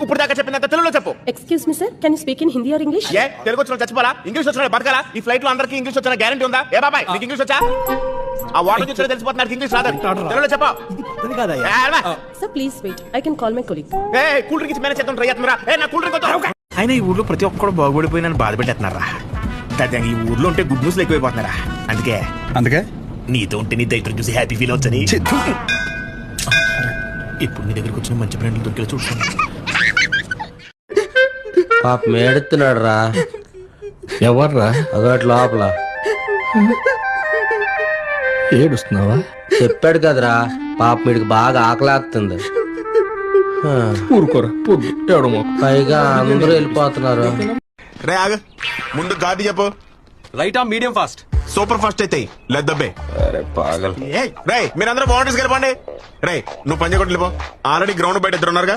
ఇప్పుడు దాకా చెప్పినంత తెలుగులో చెప్పు. Excuse me, sir. Can you speak in Hindi or English? ఏ తెలుగు వచ్చిన చచ్చిపోలా, ఇంగ్లీష్ వచ్చిన బతకాలా? ఈ ఫ్లైట్ లో అందరికి ఇంగ్లీష్ వచ్చిన గ్యారంటీ ఉందా? ఏ బాబాయ్ నీకు ఇంగ్లీష్ వచ్చా? ఆ వాటర్ చూస్తే తెలిసిపోతున్నారు ఇంగ్లీష్ రాదు. తెలుగులో చెప్పు. Sir, please wait. I can call my colleague. A cool drink manage చేద్దాం ట్రై చేస్తున్నారా? ఏ నా కూల్ డ్రింక్ వద్దు. ఆయన ఈ ఊర్లో ప్రతి ఒక్కడు బాగుపడిపోయిన బాధ పెట్టేస్తున్నారా? ఈ ఊర్లో ఉంటే గుడ్ న్యూస్లు ఎక్కువైపోతున్నారా? అందుకే నీతో ఉంటే నీ దైత్రం చూసి హ్యాపీ ఫీల్ అవచ్చని ఇప్పుడు నీ దగ్గరకు వచ్చిన మంచి ఫ్రెండ్లు దొరికేలా చూస్తాను. పాప మేడుతున్నాడు రా. ఎవర్రా? అదొకటి లోపల ఏడుస్తున్నావా? చెప్పాడు కదరా పాప మీడికి బాగా ఆకలాస్తుంది. ఊరుకోరా పొద్దు ఏడమోకు. పైగా అందరూ వెళ్ళిపోతున్నారు. రే ఆగ, ముందు గాడి చెప్పు. రైటా మీడియం ఫాస్ట్? సూపర్ ఫాస్ట్ అయితే లెద్దబ్బే. రే మీరందరూ బౌండరీస్కి వెళ్ళిపోండి. రే నువ్వు పంజ కొట్టి వెళ్ళిపో. ఆల్రెడీ గ్రౌండ్ బయట ఇద్దరు ఉన్నారుగా.